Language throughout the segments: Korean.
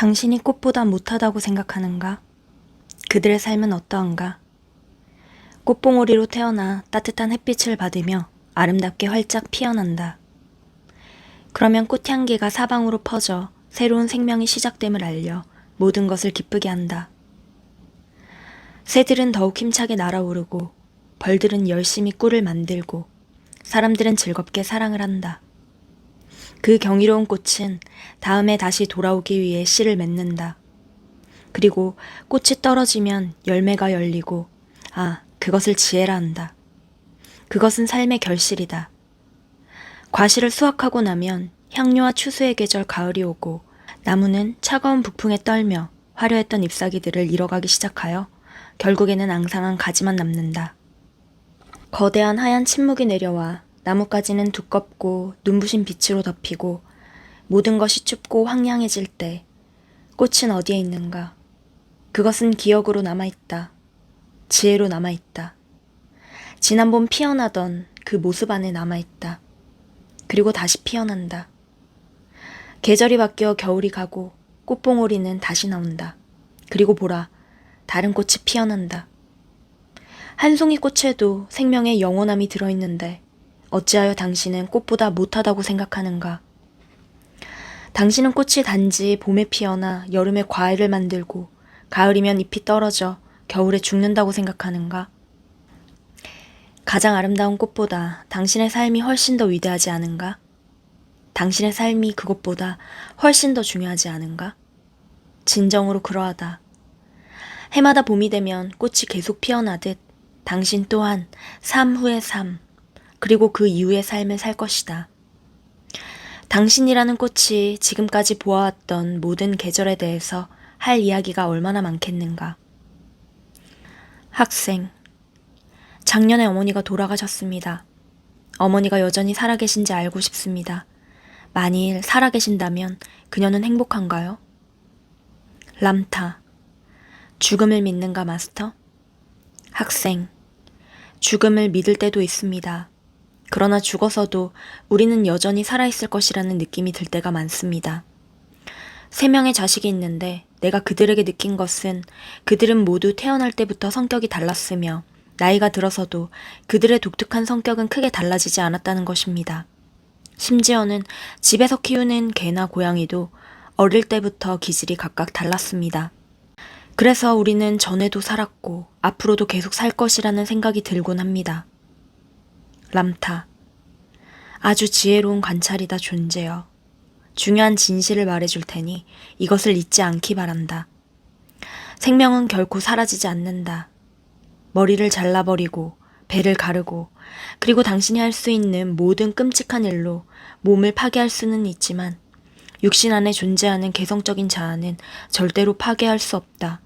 당신이 꽃보다 못하다고 생각하는가? 그들의 삶은 어떠한가? 꽃봉오리로 태어나 따뜻한 햇빛을 받으며 아름답게 활짝 피어난다. 그러면 꽃향기가 사방으로 퍼져 새로운 생명이 시작됨을 알려 모든 것을 기쁘게 한다. 새들은 더욱 힘차게 날아오르고 벌들은 열심히 꿀을 만들고 사람들은 즐겁게 사랑을 한다. 그 경이로운 꽃은 다음에 다시 돌아오기 위해 씨를 맺는다. 그리고 꽃이 떨어지면 열매가 열리고 그것을 지혜라 한다. 그것은 삶의 결실이다. 과실을 수확하고 나면 향료와 추수의 계절 가을이 오고 나무는 차가운 북풍에 떨며 화려했던 잎사귀들을 잃어가기 시작하여 결국에는 앙상한 가지만 남는다. 거대한 하얀 침묵이 내려와 나뭇가지는 두껍고 눈부신 빛으로 덮이고 모든 것이 춥고 황량해질 때 꽃은 어디에 있는가? 그것은 기억으로 남아있다. 지혜로 남아있다. 지난 봄 피어나던 그 모습 안에 남아있다. 그리고 다시 피어난다. 계절이 바뀌어 겨울이 가고 꽃봉오리는 다시 나온다. 그리고 보라, 다른 꽃이 피어난다. 한 송이 꽃에도 생명의 영원함이 들어있는데 어찌하여 당신은 꽃보다 못하다고 생각하는가? 당신은 꽃이 단지 봄에 피어나 여름에 과일을 만들고 가을이면 잎이 떨어져 겨울에 죽는다고 생각하는가? 가장 아름다운 꽃보다 당신의 삶이 훨씬 더 위대하지 않은가? 당신의 삶이 그것보다 훨씬 더 중요하지 않은가? 진정으로 그러하다. 해마다 봄이 되면 꽃이 계속 피어나듯 당신 또한 삶 후의 삶, 그리고 그 이후의 삶을 살 것이다. 당신이라는 꽃이 지금까지 보아왔던 모든 계절에 대해서 할 이야기가 얼마나 많겠는가. 학생, 작년에 어머니가 돌아가셨습니다. 어머니가 여전히 살아계신지 알고 싶습니다. 만일 살아계신다면 그녀는 행복한가요? 람타, 죽음을 믿는가 마스터? 학생, 죽음을 믿을 때도 있습니다. 그러나 죽어서도 우리는 여전히 살아있을 것이라는 느낌이 들 때가 많습니다. 3명의 자식이 있는데 내가 그들에게 느낀 것은 그들은 모두 태어날 때부터 성격이 달랐으며 나이가 들어서도 그들의 독특한 성격은 크게 달라지지 않았다는 것입니다. 심지어는 집에서 키우는 개나 고양이도 어릴 때부터 기질이 각각 달랐습니다. 그래서 우리는 전에도 살았고 앞으로도 계속 살 것이라는 생각이 들곤 합니다. 람타, 아주 지혜로운 관찰이다 존재여. 중요한 진실을 말해줄 테니 이것을 잊지 않기 바란다. 생명은 결코 사라지지 않는다. 머리를 잘라버리고 배를 가르고 그리고 당신이 할 수 있는 모든 끔찍한 일로 몸을 파괴할 수는 있지만 육신 안에 존재하는 개성적인 자아는 절대로 파괴할 수 없다.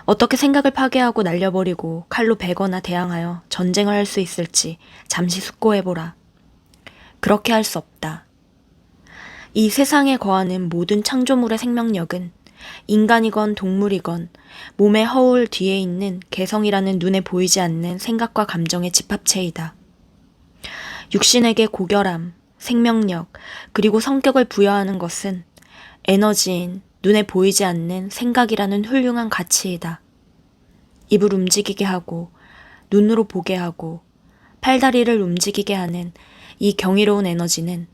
어떻게 생각을 파괴하고 날려버리고 칼로 베거나 대항하여 전쟁을 할 수 있을지 잠시 숙고해보라. 그렇게 할 수 없다. 이 세상에 거하는 모든 창조물의 생명력은 인간이건 동물이건 몸의 허울 뒤에 있는 개성이라는 눈에 보이지 않는 생각과 감정의 집합체이다. 육신에게 고결함, 생명력, 그리고 성격을 부여하는 것은 에너지인 눈에 보이지 않는 생각이라는 훌륭한 가치이다. 입을 움직이게 하고 눈으로 보게 하고 팔다리를 움직이게 하는 이 경이로운 에너지는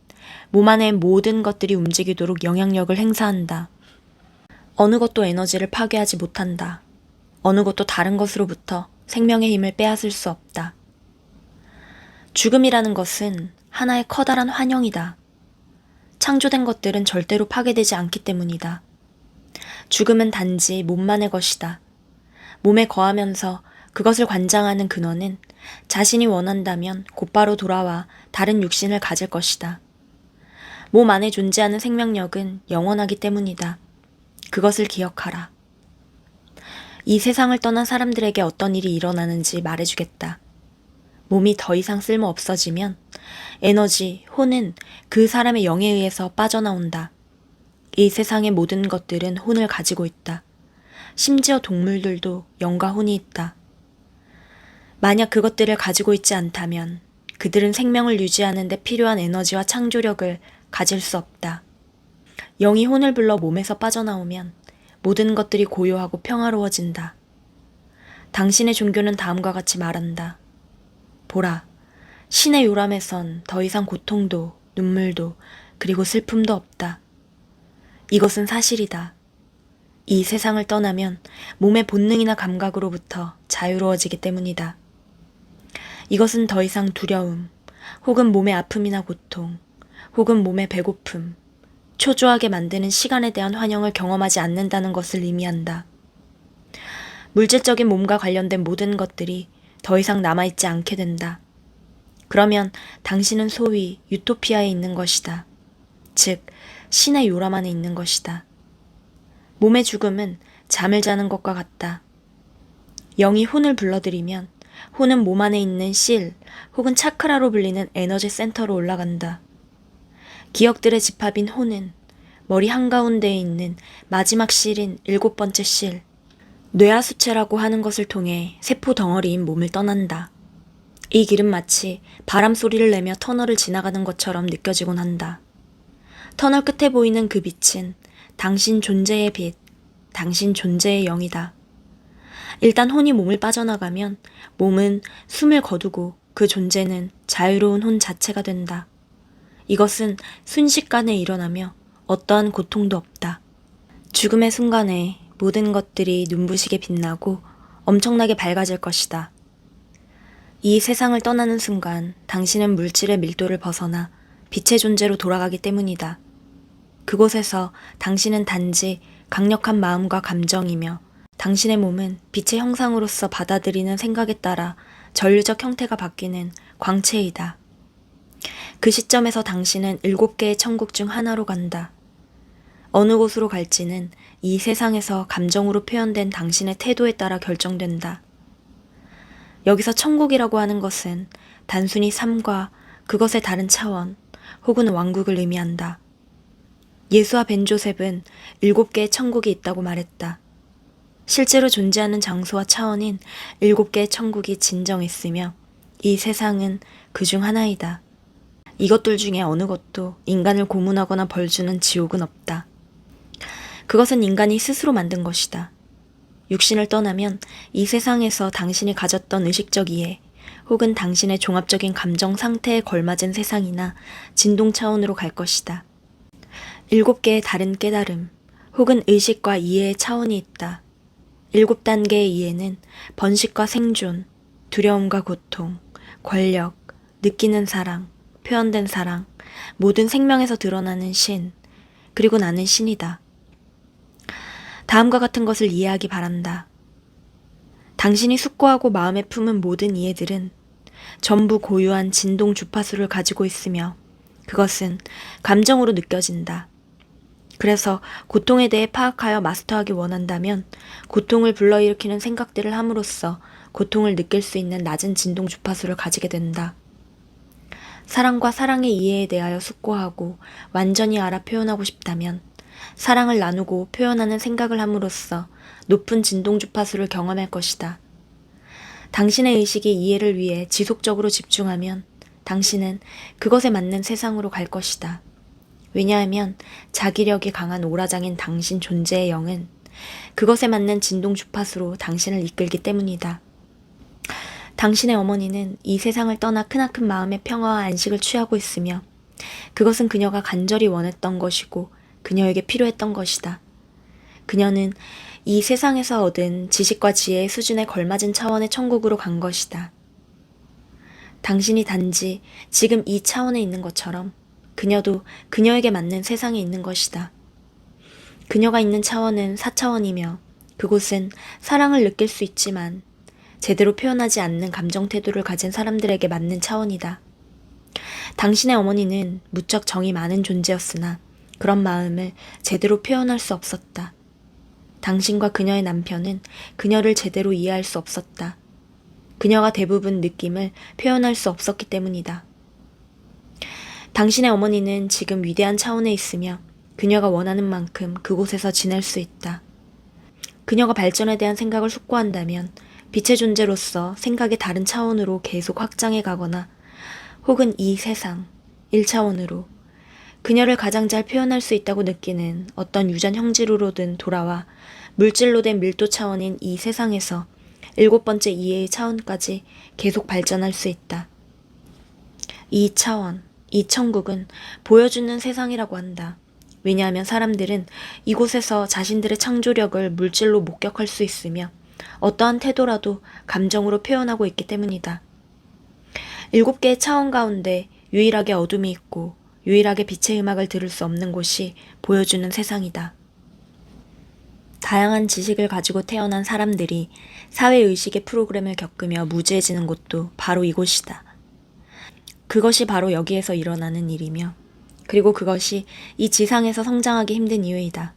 몸 안의 모든 것들이 움직이도록 영향력을 행사한다. 어느 것도 에너지를 파괴하지 못한다. 어느 것도 다른 것으로부터 생명의 힘을 빼앗을 수 없다. 죽음이라는 것은 하나의 커다란 환영이다. 창조된 것들은 절대로 파괴되지 않기 때문이다. 죽음은 단지 몸만의 것이다. 몸에 거하면서 그것을 관장하는 근원은 자신이 원한다면 곧바로 돌아와 다른 육신을 가질 것이다. 몸 안에 존재하는 생명력은 영원하기 때문이다. 그것을 기억하라. 이 세상을 떠난 사람들에게 어떤 일이 일어나는지 말해주겠다. 몸이 더 이상 쓸모 없어지면 에너지, 혼은 그 사람의 영에 의해서 빠져나온다. 이 세상의 모든 것들은 혼을 가지고 있다. 심지어 동물들도 영과 혼이 있다. 만약 그것들을 가지고 있지 않다면 그들은 생명을 유지하는 데 필요한 에너지와 창조력을 가질 수 없다. 영이 혼을 불러 몸에서 빠져나오면 모든 것들이 고요하고 평화로워진다. 당신의 종교는 다음과 같이 말한다. 보라, 신의 요람에선 더 이상 고통도 눈물도 그리고 슬픔도 없다. 이것은 사실이다. 이 세상을 떠나면 몸의 본능이나 감각으로부터 자유로워지기 때문이다. 이것은 더 이상 두려움, 혹은 몸의 아픔이나 고통, 혹은 몸의 배고픔, 초조하게 만드는 시간에 대한 환영을 경험하지 않는다는 것을 의미한다. 물질적인 몸과 관련된 모든 것들이 더 이상 남아있지 않게 된다. 그러면 당신은 소위 유토피아에 있는 것이다. 즉, 신의 요람 안에 있는 것이다. 몸의 죽음은 잠을 자는 것과 같다. 영이 혼을 불러들이면 혼은 몸 안에 있는 실 혹은 차크라로 불리는 에너지 센터로 올라간다. 기억들의 집합인 혼은 머리 한가운데에 있는 마지막 실인 7번째 실, 뇌하수체라고 하는 것을 통해 세포 덩어리인 몸을 떠난다. 이 길은 마치 바람 소리를 내며 터널을 지나가는 것처럼 느껴지곤 한다. 터널 끝에 보이는 그 빛은 당신 존재의 빛, 당신 존재의 영이다. 일단 혼이 몸을 빠져나가면 몸은 숨을 거두고 그 존재는 자유로운 혼 자체가 된다. 이것은 순식간에 일어나며 어떠한 고통도 없다. 죽음의 순간에 모든 것들이 눈부시게 빛나고 엄청나게 밝아질 것이다. 이 세상을 떠나는 순간 당신은 물질의 밀도를 벗어나 빛의 존재로 돌아가기 때문이다. 그곳에서 당신은 단지 강력한 마음과 감정이며 당신의 몸은 빛의 형상으로서 받아들이는 생각에 따라 전류적 형태가 바뀌는 광체이다. 그 시점에서 당신은 7개의 천국 중 하나로 간다. 어느 곳으로 갈지는 이 세상에서 감정으로 표현된 당신의 태도에 따라 결정된다. 여기서 천국이라고 하는 것은 단순히 삶과 그것의 다른 차원 혹은 왕국을 의미한다. 예수와 벤조셉은 7개의 천국이 있다고 말했다. 실제로 존재하는 장소와 차원인 7개의 천국이 진정했으며 이 세상은 그 중 하나이다. 이것들 중에 어느 것도 인간을 고문하거나 벌주는 지옥은 없다. 그것은 인간이 스스로 만든 것이다. 육신을 떠나면 이 세상에서 당신이 가졌던 의식적 이해 혹은 당신의 종합적인 감정 상태에 걸맞은 세상이나 진동 차원으로 갈 것이다. 7개의 다른 깨달음 혹은 의식과 이해의 차원이 있다. 7단계의 이해는 번식과 생존, 두려움과 고통, 권력, 느끼는 사랑, 표현된 사랑, 모든 생명에서 드러나는 신, 그리고 나는 신이다. 다음과 같은 것을 이해하기 바란다. 당신이 숙고하고 마음에 품은 모든 이해들은 전부 고유한 진동 주파수를 가지고 있으며 그것은 감정으로 느껴진다. 그래서 고통에 대해 파악하여 마스터하기 원한다면 고통을 불러일으키는 생각들을 함으로써 고통을 느낄 수 있는 낮은 진동 주파수를 가지게 된다. 사랑과 사랑의 이해에 대하여 숙고하고 완전히 알아 표현하고 싶다면 사랑을 나누고 표현하는 생각을 함으로써 높은 진동 주파수를 경험할 것이다. 당신의 의식이 이해를 위해 지속적으로 집중하면 당신은 그것에 맞는 세상으로 갈 것이다. 왜냐하면 자기력이 강한 오라장인 당신 존재의 영은 그것에 맞는 진동 주파수로 당신을 이끌기 때문이다. 당신의 어머니는 이 세상을 떠나 크나큰 마음의 평화와 안식을 취하고 있으며 그것은 그녀가 간절히 원했던 것이고 그녀에게 필요했던 것이다. 그녀는 이 세상에서 얻은 지식과 지혜의 수준에 걸맞은 차원의 천국으로 간 것이다. 당신이 단지 지금 이 차원에 있는 것처럼 그녀도 그녀에게 맞는 세상에 있는 것이다. 그녀가 있는 차원은 4차원이며 그곳은 사랑을 느낄 수 있지만 제대로 표현하지 않는 감정 태도를 가진 사람들에게 맞는 차원이다. 당신의 어머니는 무척 정이 많은 존재였으나 그런 마음을 제대로 표현할 수 없었다. 당신과 그녀의 남편은 그녀를 제대로 이해할 수 없었다. 그녀가 대부분 느낌을 표현할 수 없었기 때문이다. 당신의 어머니는 지금 위대한 차원에 있으며 그녀가 원하는 만큼 그곳에서 지낼 수 있다. 그녀가 발전에 대한 생각을 숙고한다면 빛의 존재로서 생각의 다른 차원으로 계속 확장해 가거나 혹은 이 세상 1차원으로 그녀를 가장 잘 표현할 수 있다고 느끼는 어떤 유전 형질로든 돌아와 물질로 된 밀도 차원인 이 세상에서 7번째 이해의 차원까지 계속 발전할 수 있다. 이 차원, 이 천국은 보여주는 세상이라고 한다. 왜냐하면 사람들은 이곳에서 자신들의 창조력을 물질로 목격할 수 있으며 어떠한 태도라도 감정으로 표현하고 있기 때문이다. 7개의 차원 가운데 유일하게 어둠이 있고 유일하게 빛의 음악을 들을 수 없는 곳이 보여주는 세상이다. 다양한 지식을 가지고 태어난 사람들이 사회의식의 프로그램을 겪으며 무지해지는 곳도 바로 이곳이다. 그것이 바로 여기에서 일어나는 일이며 그리고 그것이 이 지상에서 성장하기 힘든 이유이다.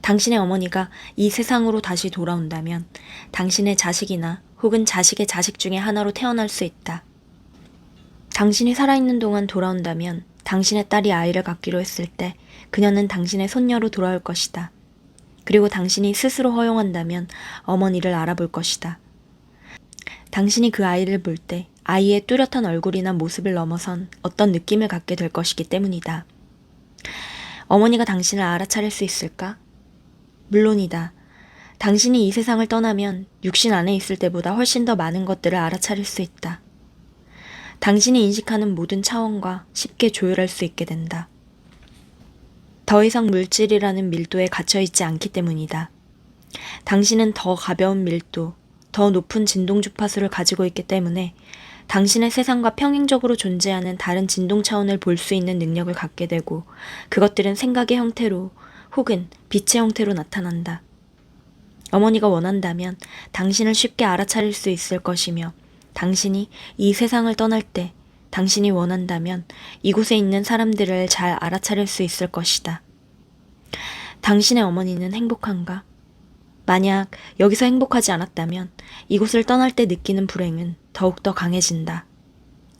당신의 어머니가 이 세상으로 다시 돌아온다면 당신의 자식이나 혹은 자식의 자식 중에 하나로 태어날 수 있다. 당신이 살아있는 동안 돌아온다면 당신의 딸이 아이를 갖기로 했을 때 그녀는 당신의 손녀로 돌아올 것이다. 그리고 당신이 스스로 허용한다면 어머니를 알아볼 것이다. 당신이 그 아이를 볼 때 아이의 뚜렷한 얼굴이나 모습을 넘어선 어떤 느낌을 갖게 될 것이기 때문이다. 어머니가 당신을 알아차릴 수 있을까? 물론이다. 당신이 이 세상을 떠나면 육신 안에 있을 때보다 훨씬 더 많은 것들을 알아차릴 수 있다. 당신이 인식하는 모든 차원과 쉽게 조율할 수 있게 된다. 더 이상 물질이라는 밀도에 갇혀있지 않기 때문이다. 당신은 더 가벼운 밀도, 더 높은 진동 주파수를 가지고 있기 때문에 당신의 세상과 평행적으로 존재하는 다른 진동 차원을 볼 수 있는 능력을 갖게 되고 그것들은 생각의 형태로 혹은 빛의 형태로 나타난다. 어머니가 원한다면 당신을 쉽게 알아차릴 수 있을 것이며 당신이 이 세상을 떠날 때 당신이 원한다면 이곳에 있는 사람들을 잘 알아차릴 수 있을 것이다. 당신의 어머니는 행복한가? 만약 여기서 행복하지 않았다면 이곳을 떠날 때 느끼는 불행은 더욱더 강해진다.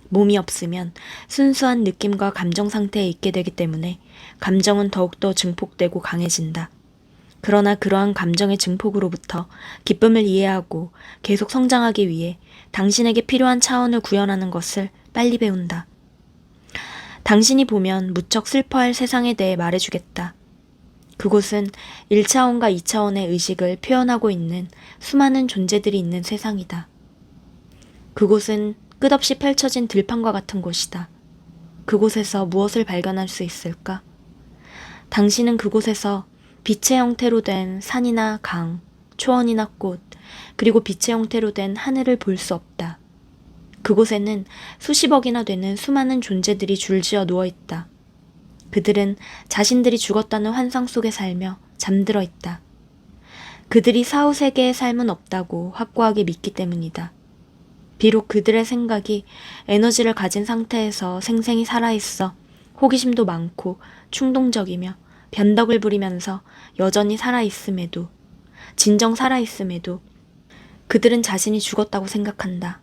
몸이 없으면 순수한 느낌과 감정 상태에 있게 되기 때문에 감정은 더욱더 증폭되고 강해진다. 그러나 그러한 감정의 증폭으로부터 기쁨을 이해하고 계속 성장하기 위해 당신에게 필요한 차원을 구현하는 것을 빨리 배운다. 당신이 보면 무척 슬퍼할 세상에 대해 말해주겠다. 그곳은 1차원과 2차원의 의식을 표현하고 있는 수많은 존재들이 있는 세상이다. 그곳은 끝없이 펼쳐진 들판과 같은 곳이다. 그곳에서 무엇을 발견할 수 있을까? 당신은 그곳에서 빛의 형태로 된 산이나 강, 초원이나 꽃, 그리고 빛의 형태로 된 하늘을 볼 수 없다. 그곳에는 수십억이나 되는 수많은 존재들이 줄지어 누워있다. 그들은 자신들이 죽었다는 환상 속에 살며 잠들어 있다. 그들이 사후 세계의 삶은 없다고 확고하게 믿기 때문이다. 비록 그들의 생각이 에너지를 가진 상태에서 생생히 살아있어 호기심도 많고 충동적이며 변덕을 부리면서 여전히 살아있음에도, 진정 살아있음에도 그들은 자신이 죽었다고 생각한다.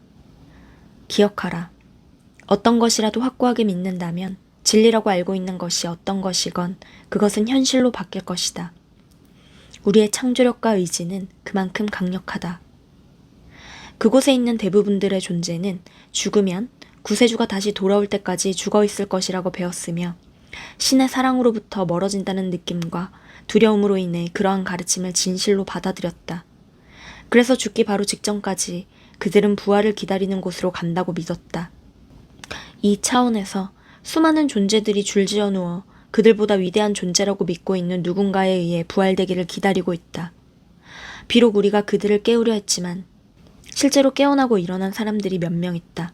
기억하라. 어떤 것이라도 확고하게 믿는다면 진리라고 알고 있는 것이 어떤 것이건 그것은 현실로 바뀔 것이다. 우리의 창조력과 의지는 그만큼 강력하다. 그곳에 있는 대부분들의 존재는 죽으면 구세주가 다시 돌아올 때까지 죽어 있을 것이라고 배웠으며 신의 사랑으로부터 멀어진다는 느낌과 두려움으로 인해 그러한 가르침을 진실로 받아들였다. 그래서 죽기 바로 직전까지 그들은 부활을 기다리는 곳으로 간다고 믿었다. 이 차원에서 수많은 존재들이 줄지어 누워 그들보다 위대한 존재라고 믿고 있는 누군가에 의해 부활되기를 기다리고 있다. 비록 우리가 그들을 깨우려 했지만 실제로 깨어나고 일어난 사람들이 몇 명 있다.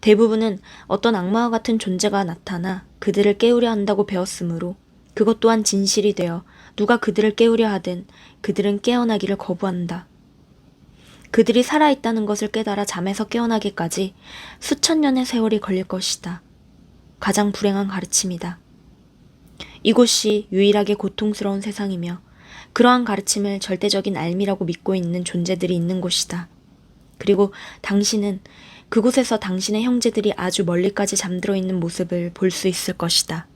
대부분은 어떤 악마와 같은 존재가 나타나 그들을 깨우려 한다고 배웠으므로 그것 또한 진실이 되어 누가 그들을 깨우려 하든 그들은 깨어나기를 거부한다. 그들이 살아있다는 것을 깨달아 잠에서 깨어나기까지 수천 년의 세월이 걸릴 것이다. 가장 불행한 가르침이다. 이곳이 유일하게 고통스러운 세상이며 그러한 가르침을 절대적인 알미라고 믿고 있는 존재들이 있는 곳이다. 그리고 당신은 그곳에서 당신의 형제들이 아주 멀리까지 잠들어 있는 모습을 볼 수 있을 것이다.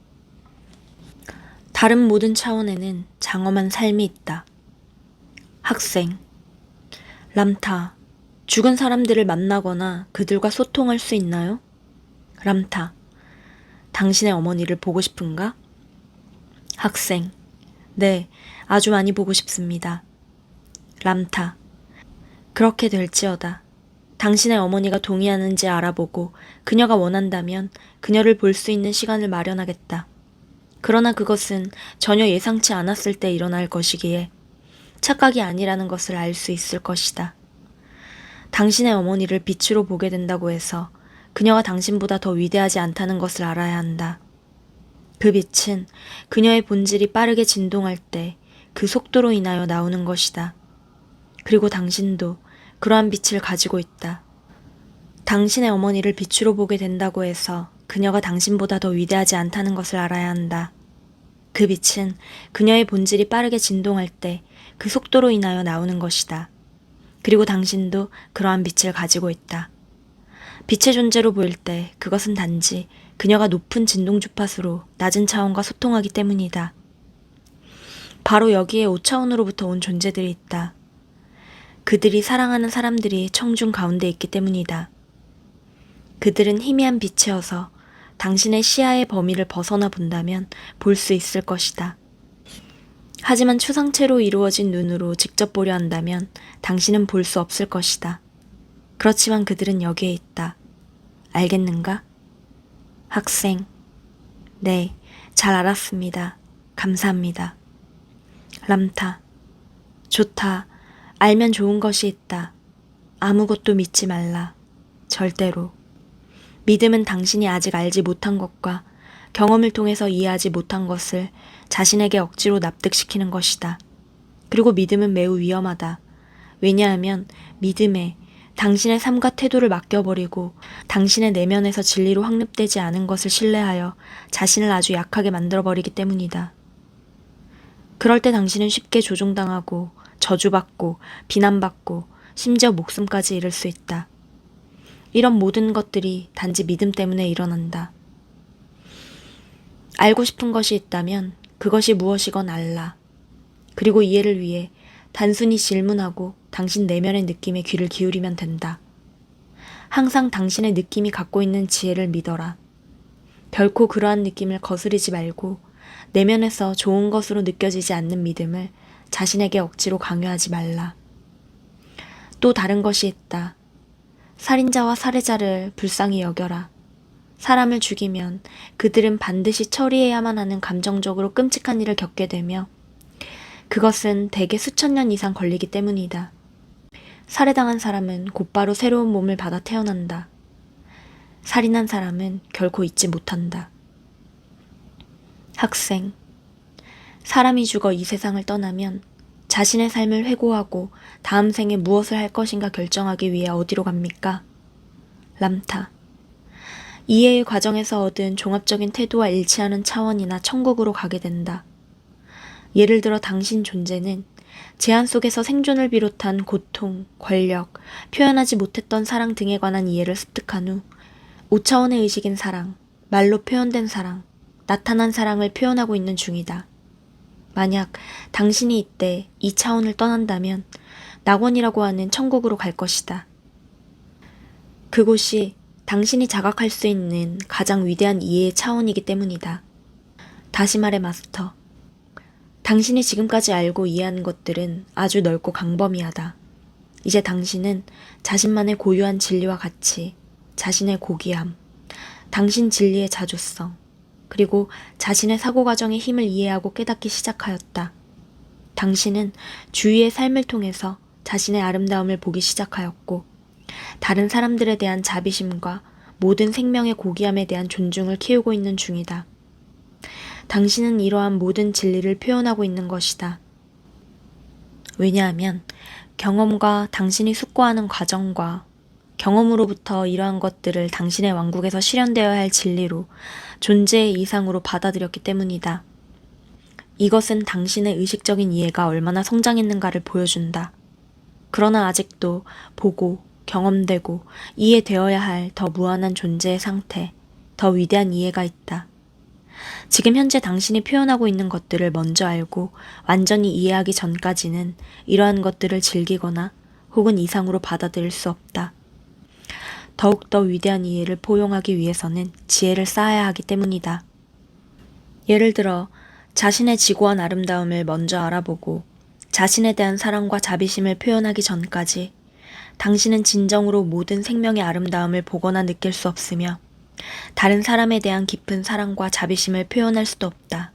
다른 모든 차원에는 장엄한 삶이 있다. 학생. 람타. 죽은 사람들을 만나거나 그들과 소통할 수 있나요? 람타. 당신의 어머니를 보고 싶은가? 학생. 네, 아주 많이 보고 싶습니다. 람타. 그렇게 될지어다. 당신의 어머니가 동의하는지 알아보고 그녀가 원한다면 그녀를 볼 수 있는 시간을 마련하겠다. 그러나 그것은 전혀 예상치 않았을 때 일어날 것이기에 착각이 아니라는 것을 알 수 있을 것이다. 당신의 어머니를 빛으로 보게 된다고 해서 그녀가 당신보다 더 위대하지 않다는 것을 알아야 한다. 그 빛은 그녀의 본질이 빠르게 진동할 때 그 속도로 인하여 나오는 것이다. 그리고 당신도 그러한 빛을 가지고 있다. 당신의 어머니를 빛으로 보게 된다고 해서 그녀가 당신보다 더 위대하지 않다는 것을 알아야 한다. 그 빛은 그녀의 본질이 빠르게 진동할 때 그 속도로 인하여 나오는 것이다. 그리고 당신도 그러한 빛을 가지고 있다. 빛의 존재로 보일 때 그것은 단지 그녀가 높은 진동 주파수로 낮은 차원과 소통하기 때문이다. 바로 여기에 5차원으로부터 온 존재들이 있다. 그들이 사랑하는 사람들이 청중 가운데 있기 때문이다. 그들은 희미한 빛이어서 당신의 시야의 범위를 벗어나 본다면 볼 수 있을 것이다. 하지만 추상체로 이루어진 눈으로 직접 보려 한다면 당신은 볼 수 없을 것이다. 그렇지만 그들은 여기에 있다. 알겠는가? 학생. 네, 잘 알았습니다. 감사합니다. 람타. 좋다. 알면 좋은 것이 있다. 아무것도 믿지 말라. 절대로. 믿음은 당신이 아직 알지 못한 것과 경험을 통해서 이해하지 못한 것을 자신에게 억지로 납득시키는 것이다. 그리고 믿음은 매우 위험하다. 왜냐하면 믿음에 당신의 삶과 태도를 맡겨버리고 당신의 내면에서 진리로 확립되지 않은 것을 신뢰하여 자신을 아주 약하게 만들어버리기 때문이다. 그럴 때 당신은 쉽게 조종당하고 저주받고 비난받고 심지어 목숨까지 잃을 수 있다. 이런 모든 것들이 단지 믿음 때문에 일어난다. 알고 싶은 것이 있다면 그것이 무엇이건 알라. 그리고 이해를 위해 단순히 질문하고 당신 내면의 느낌에 귀를 기울이면 된다. 항상 당신의 느낌이 갖고 있는 지혜를 믿어라. 결코 그러한 느낌을 거스르지 말고 내면에서 좋은 것으로 느껴지지 않는 믿음을 자신에게 억지로 강요하지 말라. 또 다른 것이 있다. 살인자와 살해자를 불쌍히 여겨라. 사람을 죽이면 그들은 반드시 처리해야만 하는 감정적으로 끔찍한 일을 겪게 되며 그것은 대개 수천 년 이상 걸리기 때문이다. 살해당한 사람은 곧바로 새로운 몸을 받아 태어난다. 살인한 사람은 결코 잊지 못한다. 학생. 사람이 죽어 이 세상을 떠나면 자신의 삶을 회고하고 다음 생에 무엇을 할 것인가 결정하기 위해 어디로 갑니까? 람타. 이해의 과정에서 얻은 종합적인 태도와 일치하는 차원이나 천국으로 가게 된다. 예를 들어 당신 존재는 제한 속에서 생존을 비롯한 고통, 권력, 표현하지 못했던 사랑 등에 관한 이해를 습득한 후 5차원의 의식인 사랑, 말로 표현된 사랑, 나타난 사랑을 표현하고 있는 중이다. 만약 당신이 이때 2차원을 떠난다면 낙원이라고 하는 천국으로 갈 것이다. 그곳이 당신이 자각할 수 있는 가장 위대한 이해의 차원이기 때문이다. 다시 말해 마스터. 당신이 지금까지 알고 이해한 것들은 아주 넓고 광범위하다. 이제 당신은 자신만의 고유한 진리와 가치, 자신의 고귀함, 당신 진리의 자주성, 그리고 자신의 사고 과정의 힘을 이해하고 깨닫기 시작하였다. 당신은 주위의 삶을 통해서 자신의 아름다움을 보기 시작하였고 다른 사람들에 대한 자비심과 모든 생명의 고귀함에 대한 존중을 키우고 있는 중이다. 당신은 이러한 모든 진리를 표현하고 있는 것이다. 왜냐하면 경험과 당신이 숙고하는 과정과 경험으로부터 이러한 것들을 당신의 왕국에서 실현되어야 할 진리로 존재의 이상으로 받아들였기 때문이다. 이것은 당신의 의식적인 이해가 얼마나 성장했는가를 보여준다. 그러나 아직도 보고 경험되고 이해되어야 할 더 무한한 존재의 상태, 더 위대한 이해가 있다. 지금 현재 당신이 표현하고 있는 것들을 먼저 알고 완전히 이해하기 전까지는 이러한 것들을 즐기거나 혹은 이상으로 받아들일 수 없다. 더욱더 위대한 이해를 포용하기 위해서는 지혜를 쌓아야 하기 때문이다. 예를 들어 자신의 지고한 아름다움을 먼저 알아보고 자신에 대한 사랑과 자비심을 표현하기 전까지 당신은 진정으로 모든 생명의 아름다움을 보거나 느낄 수 없으며 다른 사람에 대한 깊은 사랑과 자비심을 표현할 수도 없다.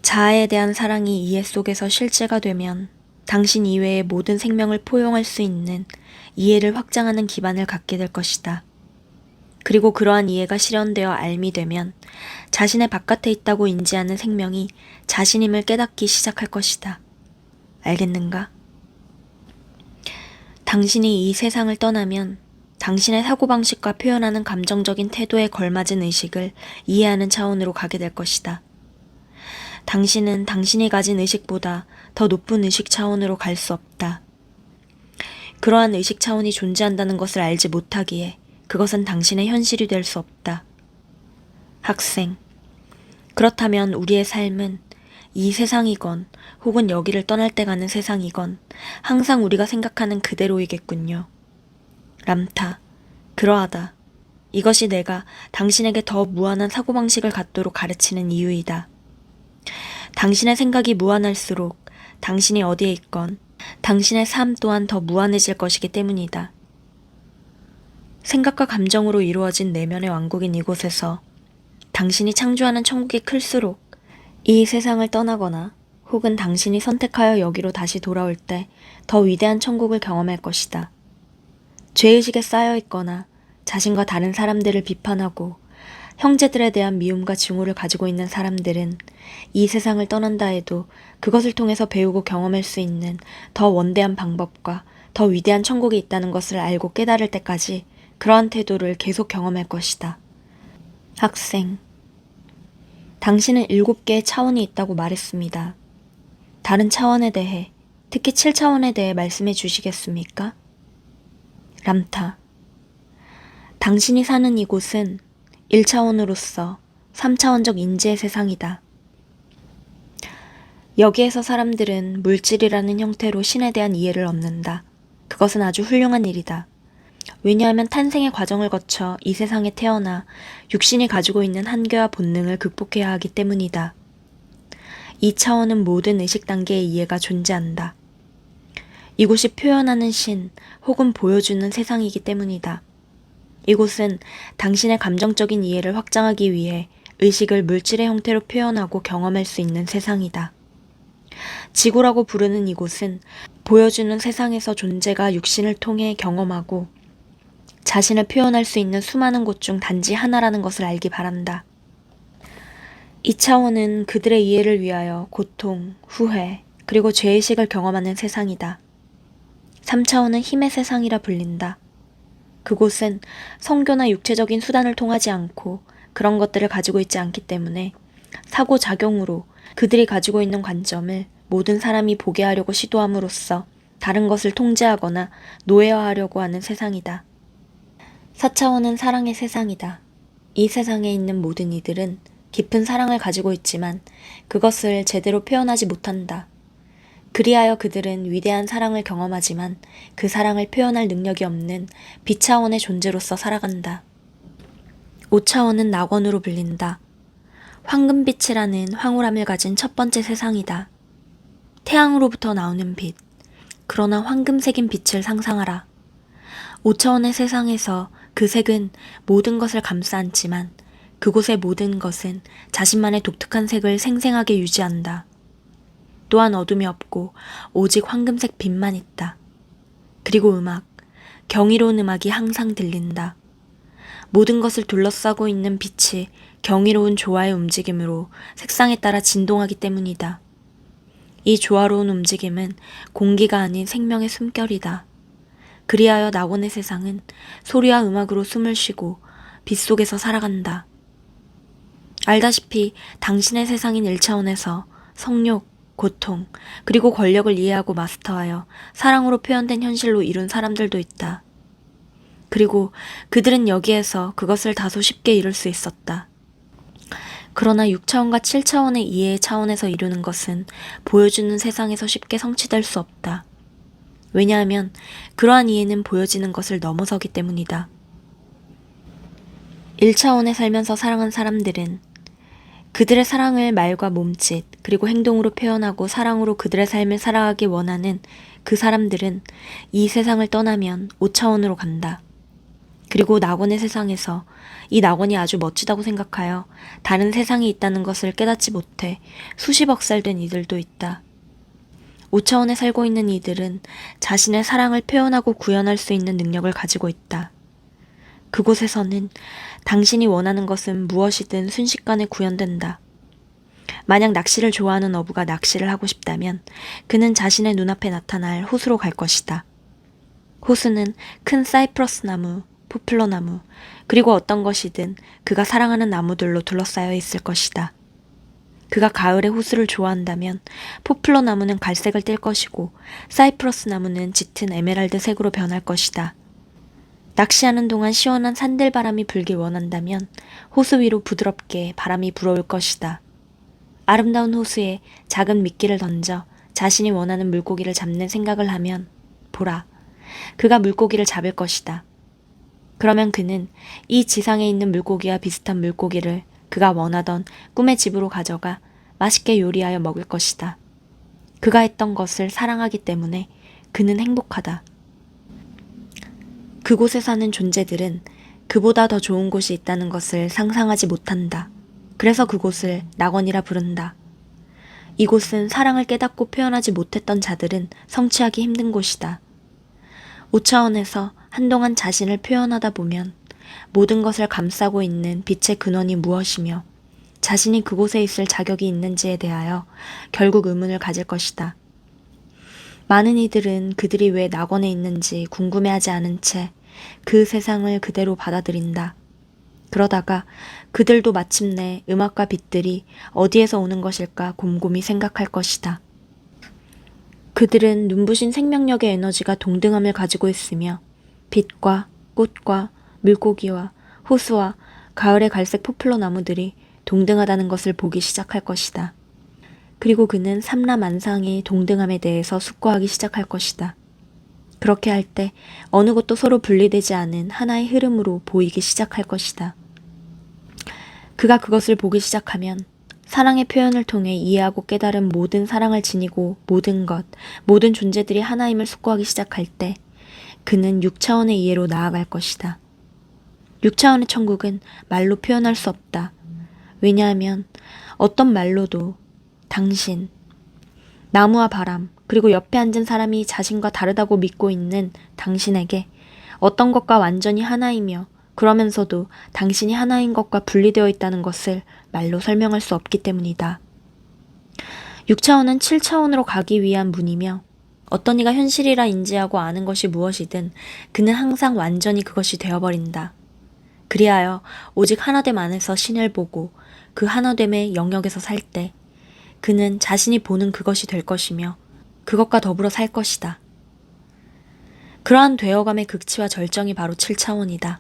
자아에 대한 사랑이 이해 속에서 실제가 되면 당신 이외의 모든 생명을 포용할 수 있는 이해를 확장하는 기반을 갖게 될 것이다. 그리고 그러한 이해가 실현되어 알미 되면 자신의 바깥에 있다고 인지하는 생명이 자신임을 깨닫기 시작할 것이다. 알겠는가? 당신이 이 세상을 떠나면 당신의 사고방식과 표현하는 감정적인 태도에 걸맞은 의식을 이해하는 차원으로 가게 될 것이다. 당신은 당신이 가진 의식보다 더 높은 의식 차원으로 갈 수 없다. 그러한 의식 차원이 존재한다는 것을 알지 못하기에 그것은 당신의 현실이 될 수 없다. 학생, 그렇다면 우리의 삶은 이 세상이건 혹은 여기를 떠날 때 가는 세상이건 항상 우리가 생각하는 그대로이겠군요. 람타, 그러하다. 이것이 내가 당신에게 더 무한한 사고방식을 갖도록 가르치는 이유이다. 당신의 생각이 무한할수록 당신이 어디에 있건 당신의 삶 또한 더 무한해질 것이기 때문이다. 생각과 감정으로 이루어진 내면의 왕국인 이곳에서 당신이 창조하는 천국이 클수록 이 세상을 떠나거나 혹은 당신이 선택하여 여기로 다시 돌아올 때 더 위대한 천국을 경험할 것이다. 죄의식에 쌓여 있거나 자신과 다른 사람들을 비판하고 형제들에 대한 미움과 증오를 가지고 있는 사람들은 이 세상을 떠난다 해도 그것을 통해서 배우고 경험할 수 있는 더 원대한 방법과 더 위대한 천국이 있다는 것을 알고 깨달을 때까지 그러한 태도를 계속 경험할 것이다. 학생, 당신은 7개의 차원이 있다고 말했습니다. 다른 차원에 대해, 특히 7차원에 대해 말씀해 주시겠습니까? 람타, 당신이 사는 이곳은 1차원으로서 3차원적 인지의 세상이다. 여기에서 사람들은 물질이라는 형태로 신에 대한 이해를 얻는다. 그것은 아주 훌륭한 일이다. 왜냐하면 탄생의 과정을 거쳐 이 세상에 태어나 육신이 가지고 있는 한계와 본능을 극복해야 하기 때문이다. 이 차원은 모든 의식 단계의 이해가 존재한다. 이곳이 표현하는 신 혹은 보여주는 세상이기 때문이다. 이곳은 당신의 감정적인 이해를 확장하기 위해 의식을 물질의 형태로 표현하고 경험할 수 있는 세상이다. 지구라고 부르는 이곳은 보여주는 세상에서 존재가 육신을 통해 경험하고 자신을 표현할 수 있는 수많은 곳 중 단지 하나라는 것을 알기 바란다. 이 차원은 그들의 이해를 위하여 고통, 후회, 그리고 죄의식을 경험하는 세상이다. 3차원은 힘의 세상이라 불린다. 그곳은 성교나 육체적인 수단을 통하지 않고 그런 것들을 가지고 있지 않기 때문에 사고작용으로 그들이 가지고 있는 관점을 모든 사람이 보게 하려고 시도함으로써 다른 것을 통제하거나 노예화하려고 하는 세상이다. 4차원은 사랑의 세상이다. 이 세상에 있는 모든 이들은 깊은 사랑을 가지고 있지만 그것을 제대로 표현하지 못한다. 그리하여 그들은 위대한 사랑을 경험하지만 그 사랑을 표현할 능력이 없는 비차원의 존재로서 살아간다. 5차원은 낙원으로 불린다. 황금빛이라는 황홀함을 가진 첫 번째 세상이다. 태양으로부터 나오는 빛, 그러나 황금색인 빛을 상상하라. 5차원의 세상에서 그 색은 모든 것을 감싸 안지만 그곳의 모든 것은 자신만의 독특한 색을 생생하게 유지한다. 또한 어둠이 없고 오직 황금색 빛만 있다. 그리고 음악, 경이로운 음악이 항상 들린다. 모든 것을 둘러싸고 있는 빛이 경이로운 조화의 움직임으로 색상에 따라 진동하기 때문이다. 이 조화로운 움직임은 공기가 아닌 생명의 숨결이다. 그리하여 낙원의 세상은 소리와 음악으로 숨을 쉬고 빛 속에서 살아간다. 알다시피 당신의 세상인 1차원에서 성욕, 고통, 그리고 권력을 이해하고 마스터하여 사랑으로 표현된 현실로 이룬 사람들도 있다. 그리고 그들은 여기에서 그것을 다소 쉽게 이룰 수 있었다. 그러나 6차원과 7차원의 이해의 차원에서 이루는 것은 보여주는 세상에서 쉽게 성취될 수 없다. 왜냐하면 그러한 이해는 보여지는 것을 넘어서기 때문이다. 1차원에 살면서 사랑한 사람들은 그들의 사랑을 말과 몸짓 그리고 행동으로 표현하고 사랑으로 그들의 삶을 살아가기 원하는 그 사람들은 이 세상을 떠나면 5차원으로 간다. 그리고 낙원의 세상에서 이 낙원이 아주 멋지다고 생각하여 다른 세상이 있다는 것을 깨닫지 못해 수십억 살 된 이들도 있다. 5차원에 살고 있는 이들은 자신의 사랑을 표현하고 구현할 수 있는 능력을 가지고 있다. 그곳에서는 당신이 원하는 것은 무엇이든 순식간에 구현된다. 만약 낚시를 좋아하는 어부가 낚시를 하고 싶다면 그는 자신의 눈앞에 나타날 호수로 갈 것이다. 호수는 큰 사이프러스 나무, 포플러 나무, 그리고 어떤 것이든 그가 사랑하는 나무들로 둘러싸여 있을 것이다. 그가 가을에 호수를 좋아한다면 포플러 나무는 갈색을 띨 것이고 사이프러스 나무는 짙은 에메랄드 색으로 변할 것이다. 낚시하는 동안 시원한 산들바람이 불길 원한다면 호수 위로 부드럽게 바람이 불어올 것이다. 아름다운 호수에 작은 미끼를 던져 자신이 원하는 물고기를 잡는 생각을 하면 보라, 그가 물고기를 잡을 것이다. 그러면 그는 이 지상에 있는 물고기와 비슷한 물고기를 그가 원하던 꿈의 집으로 가져가 맛있게 요리하여 먹을 것이다. 그가 했던 것을 사랑하기 때문에 그는 행복하다. 그곳에 사는 존재들은 그보다 더 좋은 곳이 있다는 것을 상상하지 못한다. 그래서 그곳을 낙원이라 부른다. 이곳은 사랑을 깨닫고 표현하지 못했던 자들은 성취하기 힘든 곳이다. 5차원에서 한동안 자신을 표현하다 보면 모든 것을 감싸고 있는 빛의 근원이 무엇이며 자신이 그곳에 있을 자격이 있는지에 대하여 결국 의문을 가질 것이다. 많은 이들은 그들이 왜 낙원에 있는지 궁금해하지 않은 채 그 세상을 그대로 받아들인다. 그러다가 그들도 마침내 음악과 빛들이 어디에서 오는 것일까 곰곰이 생각할 것이다. 그들은 눈부신 생명력의 에너지가 동등함을 가지고 있으며 빛과 꽃과 물고기와 호수와 가을의 갈색 포플러 나무들이 동등하다는 것을 보기 시작할 것이다. 그리고 그는 삼라만상의 동등함에 대해서 숙고하기 시작할 것이다. 그렇게 할 때 어느 것도 서로 분리되지 않은 하나의 흐름으로 보이기 시작할 것이다. 그가 그것을 보기 시작하면 사랑의 표현을 통해 이해하고 깨달은 모든 사랑을 지니고 모든 것, 모든 존재들이 하나임을 숙고하기 시작할 때 그는 6차원의 이해로 나아갈 것이다. 6차원의 천국은 말로 표현할 수 없다. 왜냐하면 어떤 말로도 당신, 나무와 바람, 그리고 옆에 앉은 사람이 자신과 다르다고 믿고 있는 당신에게 어떤 것과 완전히 하나이며 그러면서도 당신이 하나인 것과 분리되어 있다는 것을 말로 설명할 수 없기 때문이다. 6차원은 7차원으로 가기 위한 문이며 어떤 이가 현실이라 인지하고 아는 것이 무엇이든 그는 항상 완전히 그것이 되어버린다. 그리하여 오직 하나됨 안에서 신을 보고 그 하나됨의 영역에서 살 때 그는 자신이 보는 그것이 될 것이며 그것과 더불어 살 것이다. 그러한 되어감의 극치와 절정이 바로 7차원이다.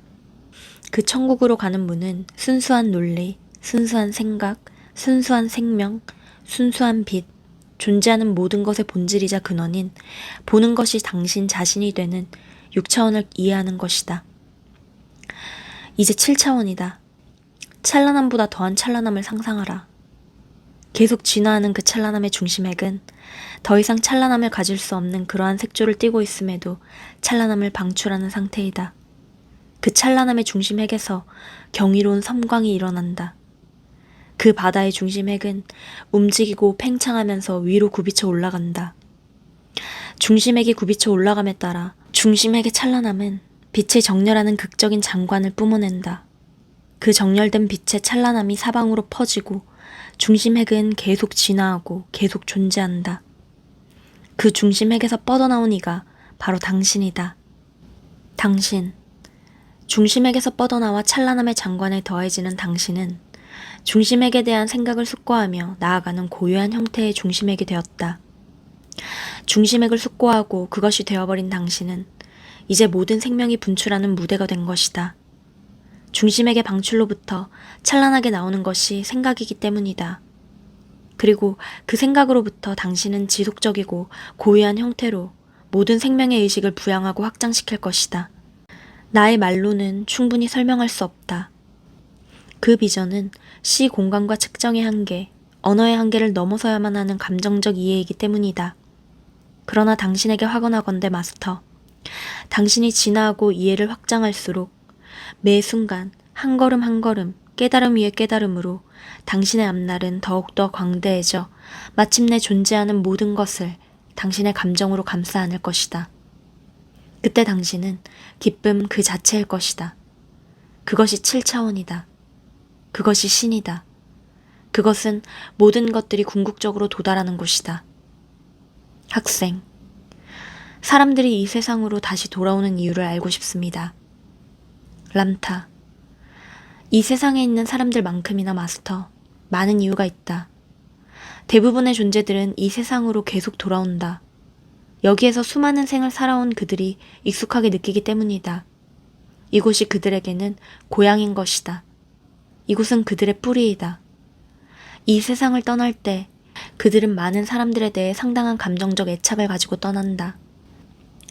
그 천국으로 가는 문은 순수한 논리, 순수한 생각, 순수한 생명, 순수한 빛, 존재하는 모든 것의 본질이자 근원인 보는 것이 당신 자신이 되는 6차원을 이해하는 것이다. 이제 7차원이다. 찬란함보다 더한 찬란함을 상상하라. 계속 진화하는 그 찬란함의 중심핵은 더 이상 찬란함을 가질 수 없는 그러한 색조를 띠고 있음에도 찬란함을 방출하는 상태이다. 그 찬란함의 중심핵에서 경이로운 섬광이 일어난다. 그 바다의 중심핵은 움직이고 팽창하면서 위로 굽이쳐 올라간다. 중심핵이 굽이쳐 올라감에 따라 중심핵의 찬란함은 빛의 정렬하는 극적인 장관을 뿜어낸다. 그 정렬된 빛의 찬란함이 사방으로 퍼지고 중심핵은 계속 진화하고 계속 존재한다. 그 중심핵에서 뻗어나온 이가 바로 당신이다. 당신. 중심핵에서 뻗어나와 찬란함의 장관에 더해지는 당신은 중심핵에 대한 생각을 숙고하며 나아가는 고유한 형태의 중심핵이 되었다. 중심핵을 숙고하고 그것이 되어버린 당신은 이제 모든 생명이 분출하는 무대가 된 것이다. 중심핵의 방출로부터 찬란하게 나오는 것이 생각이기 때문이다. 그리고 그 생각으로부터 당신은 지속적이고 고유한 형태로 모든 생명의 의식을 부양하고 확장시킬 것이다. 나의 말로는 충분히 설명할 수 없다. 그 비전은 시 공간과 측정의 한계, 언어의 한계를 넘어서야만 하는 감정적 이해이기 때문이다. 그러나 당신에게 확언하건대 마스터, 당신이 진화하고 이해를 확장할수록 매 순간 한 걸음 한 걸음 깨달음 위에 깨달음으로 당신의 앞날은 더욱더 광대해져 마침내 존재하는 모든 것을 당신의 감정으로 감싸 안을 것이다. 그때 당신은 기쁨 그 자체일 것이다. 그것이 7차원이다. 그것이 신이다. 그것은 모든 것들이 궁극적으로 도달하는 곳이다. 학생, 사람들이 이 세상으로 다시 돌아오는 이유를 알고 싶습니다. 람타, 이 세상에 있는 사람들만큼이나 마스터, 많은 이유가 있다. 대부분의 존재들은 이 세상으로 계속 돌아온다. 여기에서 수많은 생을 살아온 그들이 익숙하게 느끼기 때문이다. 이곳이 그들에게는 고향인 것이다. 이곳은 그들의 뿌리이다. 이 세상을 떠날 때 그들은 많은 사람들에 대해 상당한 감정적 애착을 가지고 떠난다.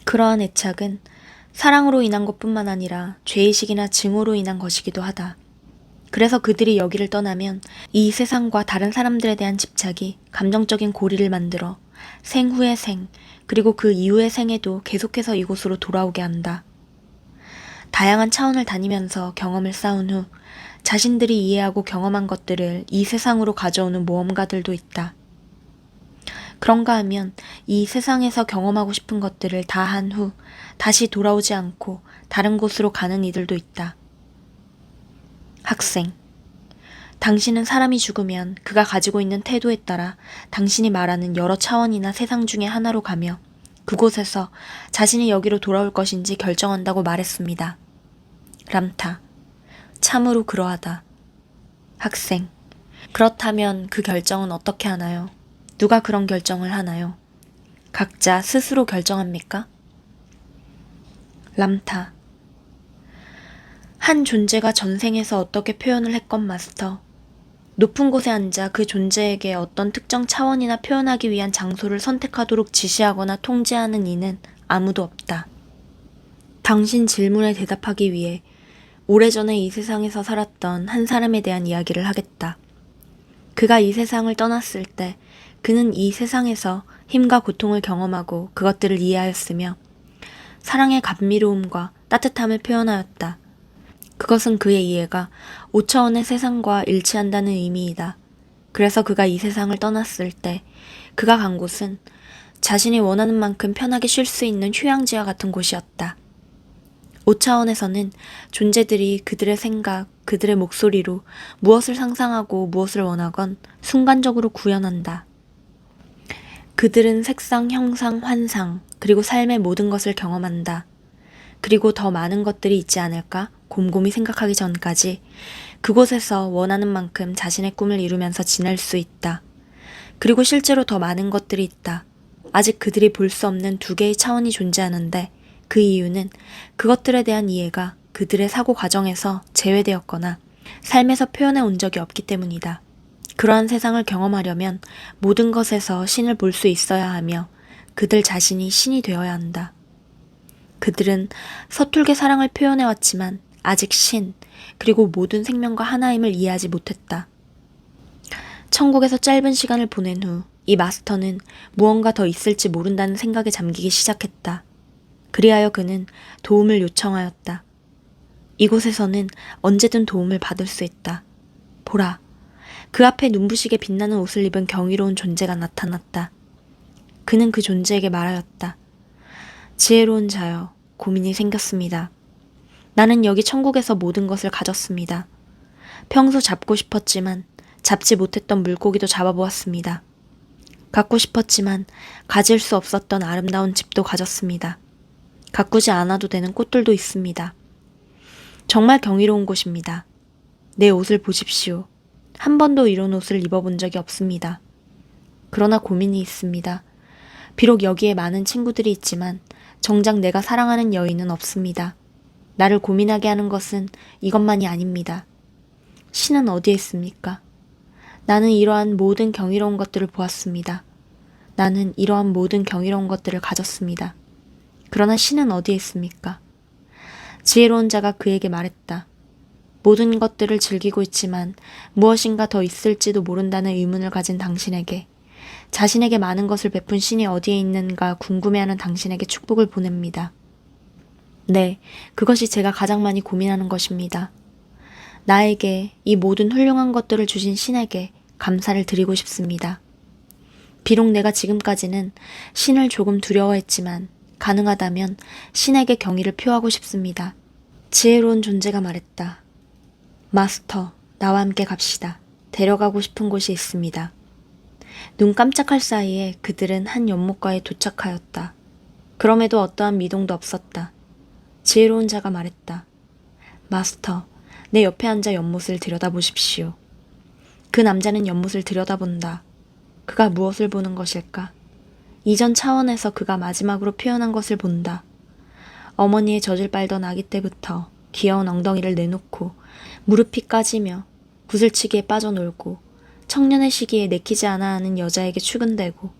그러한 애착은 사랑으로 인한 것뿐만 아니라 죄의식이나 증오로 인한 것이기도 하다. 그래서 그들이 여기를 떠나면 이 세상과 다른 사람들에 대한 집착이 감정적인 고리를 만들어 생 후의 생, 그리고 그 이후의 생에도 계속해서 이곳으로 돌아오게 한다. 다양한 차원을 다니면서 경험을 쌓은 후 자신들이 이해하고 경험한 것들을 이 세상으로 가져오는 모험가들도 있다. 그런가 하면 이 세상에서 경험하고 싶은 것들을 다 한 후 다시 돌아오지 않고 다른 곳으로 가는 이들도 있다. 학생, 당신은 사람이 죽으면 그가 가지고 있는 태도에 따라 당신이 말하는 여러 차원이나 세상 중에 하나로 가며 그곳에서 자신이 여기로 돌아올 것인지 결정한다고 말했습니다. 람타, 참으로 그러하다. 학생, 그렇다면 그 결정은 어떻게 하나요? 누가 그런 결정을 하나요? 각자 스스로 결정합니까? 람타, 한 존재가 전생에서 어떻게 표현을 했건 마스터, 높은 곳에 앉아 그 존재에게 어떤 특정 차원이나 표현하기 위한 장소를 선택하도록 지시하거나 통제하는 이는 아무도 없다. 당신 질문에 대답하기 위해 오래전에 이 세상에서 살았던 한 사람에 대한 이야기를 하겠다. 그가 이 세상을 떠났을 때 그는 이 세상에서 힘과 고통을 경험하고 그것들을 이해하였으며 사랑의 감미로움과 따뜻함을 표현하였다. 그것은 그의 이해가 5차원의 세상과 일치한다는 의미이다. 그래서 그가 이 세상을 떠났을 때 그가 간 곳은 자신이 원하는 만큼 편하게 쉴 수 있는 휴양지와 같은 곳이었다. 5차원에서는 존재들이 그들의 생각, 그들의 목소리로 무엇을 상상하고 무엇을 원하건 순간적으로 구현한다. 그들은 색상, 형상, 환상, 그리고 삶의 모든 것을 경험한다. 그리고 더 많은 것들이 있지 않을까 곰곰이 생각하기 전까지 그곳에서 원하는 만큼 자신의 꿈을 이루면서 지낼 수 있다. 그리고 실제로 더 많은 것들이 있다. 아직 그들이 볼 수 없는 2개의 차원이 존재하는데 그 이유는 그것들에 대한 이해가 그들의 사고 과정에서 제외되었거나 삶에서 표현해 온 적이 없기 때문이다. 그러한 세상을 경험하려면 모든 것에서 신을 볼 수 있어야 하며 그들 자신이 신이 되어야 한다. 그들은 서툴게 사랑을 표현해왔지만 아직 신, 그리고 모든 생명과 하나임을 이해하지 못했다. 천국에서 짧은 시간을 보낸 후 이 마스터는 무언가 더 있을지 모른다는 생각에 잠기기 시작했다. 그리하여 그는 도움을 요청하였다. 이곳에서는 언제든 도움을 받을 수 있다. 보라, 그 앞에 눈부시게 빛나는 옷을 입은 경이로운 존재가 나타났다. 그는 그 존재에게 말하였다. 지혜로운 자여, 고민이 생겼습니다. 나는 여기 천국에서 모든 것을 가졌습니다. 평소 잡고 싶었지만 잡지 못했던 물고기도 잡아보았습니다. 갖고 싶었지만 가질 수 없었던 아름다운 집도 가졌습니다. 가꾸지 않아도 되는 꽃들도 있습니다. 정말 경이로운 곳입니다. 내 옷을 보십시오. 한 번도 이런 옷을 입어본 적이 없습니다. 그러나 고민이 있습니다. 비록 여기에 많은 친구들이 있지만 정작 내가 사랑하는 여인은 없습니다. 나를 고민하게 하는 것은 이것만이 아닙니다. 신은 어디에 있습니까? 나는 이러한 모든 경이로운 것들을 보았습니다. 나는 이러한 모든 경이로운 것들을 가졌습니다. 그러나 신은 어디에 있습니까? 지혜로운 자가 그에게 말했다. 모든 것들을 즐기고 있지만 무엇인가 더 있을지도 모른다는 의문을 가진 당신에게, 자신에게 많은 것을 베푼 신이 어디에 있는가 궁금해하는 당신에게 축복을 보냅니다. 네, 그것이 제가 가장 많이 고민하는 것입니다. 나에게 이 모든 훌륭한 것들을 주신 신에게 감사를 드리고 싶습니다. 비록 내가 지금까지는 신을 조금 두려워했지만 가능하다면 신에게 경의를 표하고 싶습니다. 지혜로운 존재가 말했다. 마스터, 나와 함께 갑시다. 데려가고 싶은 곳이 있습니다. 눈 깜짝할 사이에 그들은 한 연못가에 도착하였다. 그럼에도 어떠한 미동도 없었다. 지혜로운 자가 말했다. 마스터, 내 옆에 앉아 연못을 들여다보십시오. 그 남자는 연못을 들여다본다. 그가 무엇을 보는 것일까? 이전 차원에서 그가 마지막으로 표현한 것을 본다. 어머니의 젖을 빨던 아기 때부터 귀여운 엉덩이를 내놓고 무릎이 까지며 구슬치기에 빠져놀고 청년의 시기에 내키지 않아 하는 여자에게 출근되고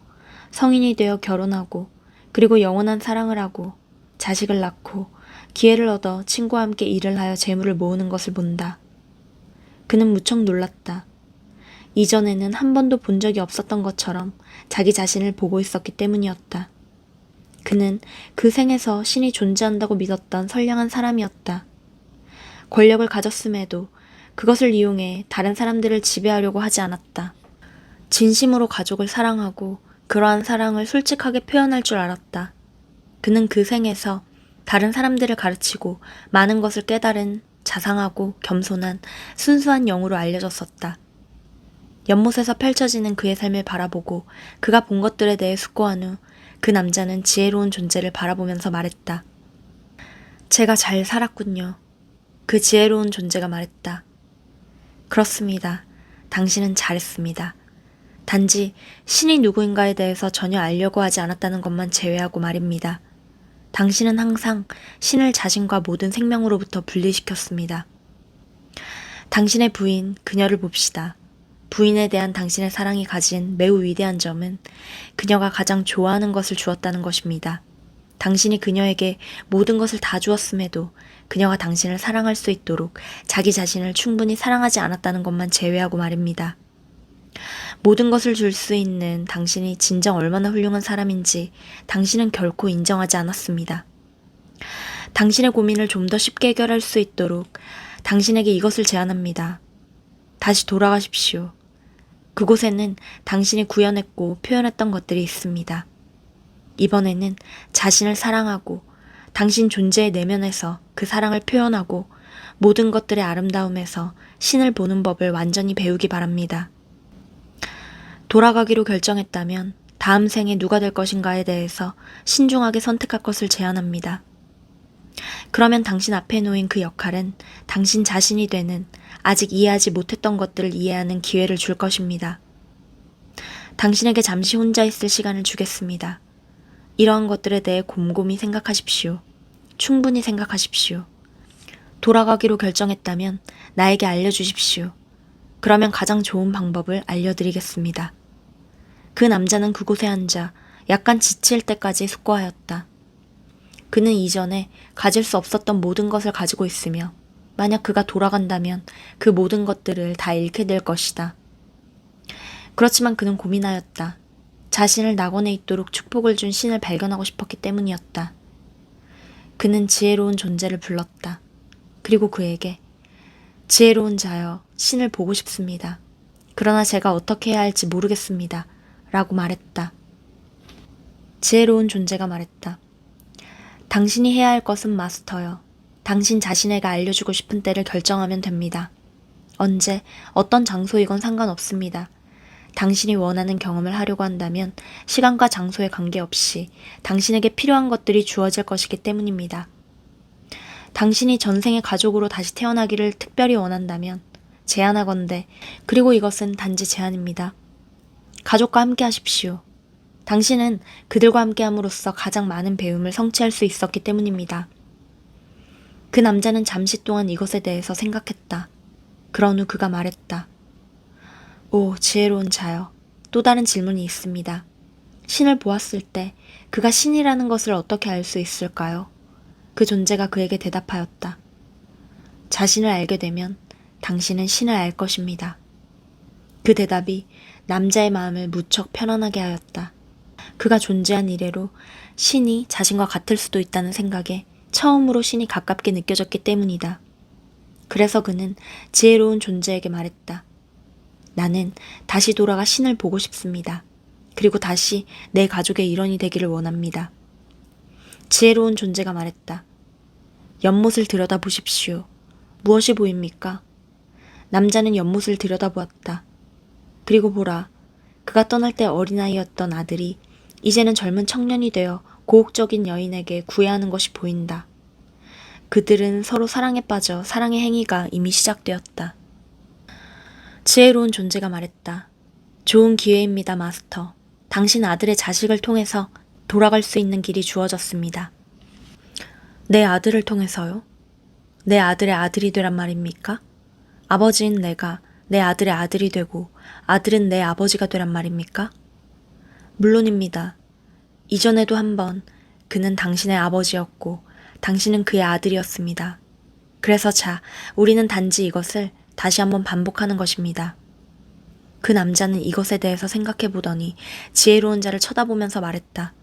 성인이 되어 결혼하고 그리고 영원한 사랑을 하고 자식을 낳고 기회를 얻어 친구와 함께 일을 하여 재물을 모으는 것을 본다. 그는 무척 놀랐다. 이전에는 한 번도 본 적이 없었던 것처럼 자기 자신을 보고 있었기 때문이었다. 그는 그 생에서 신이 존재한다고 믿었던 선량한 사람이었다. 권력을 가졌음에도 그것을 이용해 다른 사람들을 지배하려고 하지 않았다. 진심으로 가족을 사랑하고 그러한 사랑을 솔직하게 표현할 줄 알았다. 그는 그 생에서 다른 사람들을 가르치고 많은 것을 깨달은 자상하고 겸손한 순수한 영으로 알려졌었다. 연못에서 펼쳐지는 그의 삶을 바라보고 그가 본 것들에 대해 숙고한 후 그 남자는 지혜로운 존재를 바라보면서 말했다. 제가 잘 살았군요. 그 지혜로운 존재가 말했다. 그렇습니다. 당신은 잘했습니다. 단지 신이 누구인가에 대해서 전혀 알려고 하지 않았다는 것만 제외하고 말입니다. 당신은 항상 신을 자신과 모든 생명으로부터 분리시켰습니다. 당신의 부인, 그녀를 봅시다. 부인에 대한 당신의 사랑이 가진 매우 위대한 점은 그녀가 가장 좋아하는 것을 주었다는 것입니다. 당신이 그녀에게 모든 것을 다 주었음에도 그녀가 당신을 사랑할 수 있도록 자기 자신을 충분히 사랑하지 않았다는 것만 제외하고 말입니다. 모든 것을 줄 수 있는 당신이 진정 얼마나 훌륭한 사람인지 당신은 결코 인정하지 않았습니다. 당신의 고민을 좀 더 쉽게 해결할 수 있도록 당신에게 이것을 제안합니다. 다시 돌아가십시오. 그곳에는 당신이 구현했고 표현했던 것들이 있습니다. 이번에는 자신을 사랑하고 당신 존재의 내면에서 그 사랑을 표현하고 모든 것들의 아름다움에서 신을 보는 법을 완전히 배우기 바랍니다. 돌아가기로 결정했다면 다음 생에 누가 될 것인가에 대해서 신중하게 선택할 것을 제안합니다. 그러면 당신 앞에 놓인 그 역할은 당신 자신이 되는 아직 이해하지 못했던 것들을 이해하는 기회를 줄 것입니다. 당신에게 잠시 혼자 있을 시간을 주겠습니다. 이러한 것들에 대해 곰곰이 생각하십시오. 충분히 생각하십시오. 돌아가기로 결정했다면 나에게 알려주십시오. 그러면 가장 좋은 방법을 알려드리겠습니다. 그 남자는 그곳에 앉아 약간 지칠 때까지 숙고하였다. 그는 이전에 가질 수 없었던 모든 것을 가지고 있으며 만약 그가 돌아간다면 그 모든 것들을 다 잃게 될 것이다. 그렇지만 그는 고민하였다. 자신을 낙원에 있도록 축복을 준 신을 발견하고 싶었기 때문이었다. 그는 지혜로운 존재를 불렀다. 그리고 그에게 지혜로운 자여, 신을 보고 싶습니다. 그러나 제가 어떻게 해야 할지 모르겠습니다. 라고 말했다. 지혜로운 존재가 말했다. 당신이 해야 할 것은 마스터여. 당신 자신에게 알려주고 싶은 때를 결정하면 됩니다. 언제, 어떤 장소이건 상관없습니다. 당신이 원하는 경험을 하려고 한다면 시간과 장소에 관계없이 당신에게 필요한 것들이 주어질 것이기 때문입니다. 당신이 전생의 가족으로 다시 태어나기를 특별히 원한다면 제안하건대, 그리고 이것은 단지 제안입니다. 가족과 함께 하십시오. 당신은 그들과 함께 함으로써 가장 많은 배움을 성취할 수 있었기 때문입니다. 그 남자는 잠시 동안 이것에 대해서 생각했다. 그런 후 그가 말했다. 오, 지혜로운 자여. 또 다른 질문이 있습니다. 신을 보았을 때 그가 신이라는 것을 어떻게 알 수 있을까요? 그 존재가 그에게 대답하였다. 자신을 알게 되면 당신은 신을 알 것입니다. 그 대답이 남자의 마음을 무척 편안하게 하였다. 그가 존재한 이래로 신이 자신과 같을 수도 있다는 생각에 처음으로 신이 가깝게 느껴졌기 때문이다. 그래서 그는 지혜로운 존재에게 말했다. 나는 다시 돌아가 신을 보고 싶습니다. 그리고 다시 내 가족의 일원이 되기를 원합니다. 지혜로운 존재가 말했다. 연못을 들여다보십시오. 무엇이 보입니까? 남자는 연못을 들여다보았다. 그리고 보라, 그가 떠날 때 어린아이였던 아들이 이제는 젊은 청년이 되어 고혹적인 여인에게 구애하는 것이 보인다. 그들은 서로 사랑에 빠져 사랑의 행위가 이미 시작되었다. 지혜로운 존재가 말했다. 좋은 기회입니다, 마스터. 당신 아들의 자식을 통해서 돌아갈 수 있는 길이 주어졌습니다. 내 아들을 통해서요? 내 아들의 아들이 되란 말입니까? 아버지인 내가 내 아들의 아들이 되고 아들은 내 아버지가 되란 말입니까? 물론입니다. 이전에도 한번 그는 당신의 아버지였고 당신은 그의 아들이었습니다. 그래서 우리는 단지 이것을 다시 한번 반복하는 것입니다. 그 남자는 이것에 대해서 생각해 보더니 지혜로운 자를 쳐다보면서 말했다.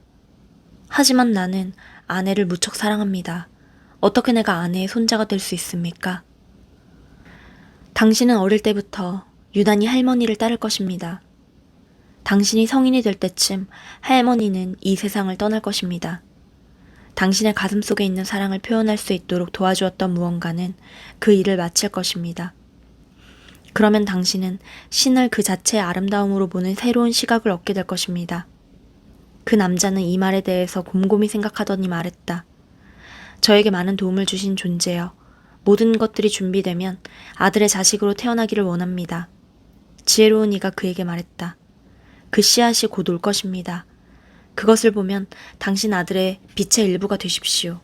하지만 나는 아내를 무척 사랑합니다. 어떻게 내가 아내의 손자가 될 수 있습니까? 당신은 어릴 때부터 유난히 할머니를 따를 것입니다. 당신이 성인이 될 때쯤 할머니는 이 세상을 떠날 것입니다. 당신의 가슴 속에 있는 사랑을 표현할 수 있도록 도와주었던 무언가는 그 일을 마칠 것입니다. 그러면 당신은 신을 그 자체의 아름다움으로 보는 새로운 시각을 얻게 될 것입니다. 그 남자는 이 말에 대해서 곰곰이 생각하더니 말했다. 저에게 많은 도움을 주신 존재여, 모든 것들이 준비되면 아들의 자식으로 태어나기를 원합니다. 지혜로운 이가 그에게 말했다. 그 씨앗이 곧 올 것입니다. 그것을 보면 당신 아들의 빛의 일부가 되십시오.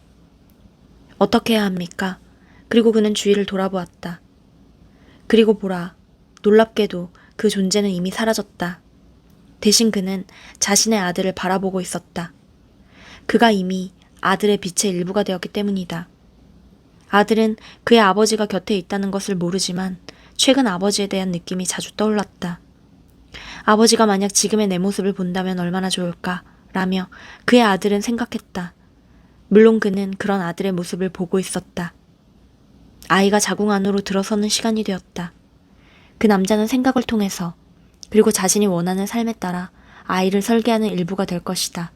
어떻게 해야 합니까? 그리고 그는 주위를 돌아보았다. 그리고 보라, 놀랍게도 그 존재는 이미 사라졌다. 대신 그는 자신의 아들을 바라보고 있었다. 그가 이미 아들의 빛의 일부가 되었기 때문이다. 아들은 그의 아버지가 곁에 있다는 것을 모르지만 최근 아버지에 대한 느낌이 자주 떠올랐다. 아버지가 만약 지금의 내 모습을 본다면 얼마나 좋을까? 라며 그의 아들은 생각했다. 물론 그는 그런 아들의 모습을 보고 있었다. 아이가 자궁 안으로 들어서는 시간이 되었다. 그 남자는 생각을 통해서 그리고 자신이 원하는 삶에 따라 아이를 설계하는 일부가 될 것이다.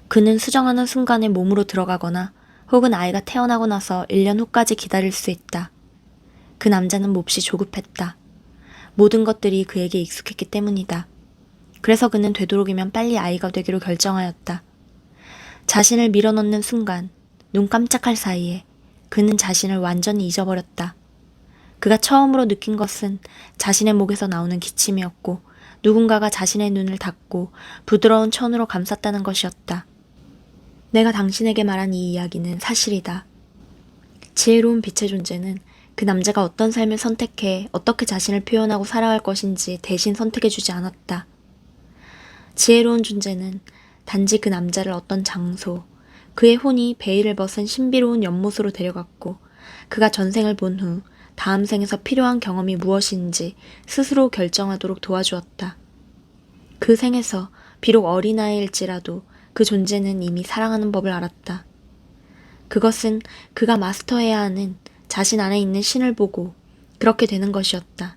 그는 수정하는 순간에 몸으로 들어가거나 혹은 아이가 태어나고 나서 1년 후까지 기다릴 수 있다. 그 남자는 몹시 조급했다. 모든 것들이 그에게 익숙했기 때문이다. 그래서 그는 되도록이면 빨리 아이가 되기로 결정하였다. 자신을 밀어넣는 순간, 눈 깜짝할 사이에 그는 자신을 완전히 잊어버렸다. 그가 처음으로 느낀 것은 자신의 목에서 나오는 기침이었고 누군가가 자신의 눈을 닫고 부드러운 천으로 감쌌다는 것이었다. 내가 당신에게 말한 이 이야기는 사실이다. 지혜로운 빛의 존재는 그 남자가 어떤 삶을 선택해 어떻게 자신을 표현하고 살아갈 것인지 대신 선택해주지 않았다. 지혜로운 존재는 단지 그 남자를 어떤 장소, 그의 혼이 베일을 벗은 신비로운 연못으로 데려갔고 그가 전생을 본 후 다음 생에서 필요한 경험이 무엇인지 스스로 결정하도록 도와주었다. 그 생에서 비록 어린아이일지라도 그 존재는 이미 사랑하는 법을 알았다. 그것은 그가 마스터해야 하는 자신 안에 있는 신을 보고 그렇게 되는 것이었다.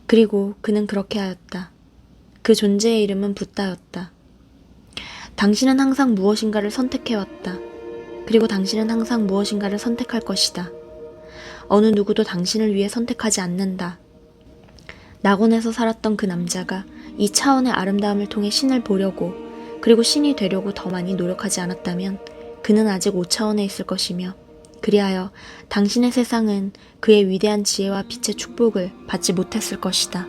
그리고 그는 그렇게 하였다. 그 존재의 이름은 붓다였다. 당신은 항상 무엇인가를 선택해왔다. 그리고 당신은 항상 무엇인가를 선택할 것이다. 어느 누구도 당신을 위해 선택하지 않는다. 낙원에서 살았던 그 남자가 이 차원의 아름다움을 통해 신을 보려고 그리고 신이 되려고 더 많이 노력하지 않았다면 그는 아직 5차원에 있을 것이며 그리하여 당신의 세상은 그의 위대한 지혜와 빛의 축복을 받지 못했을 것이다.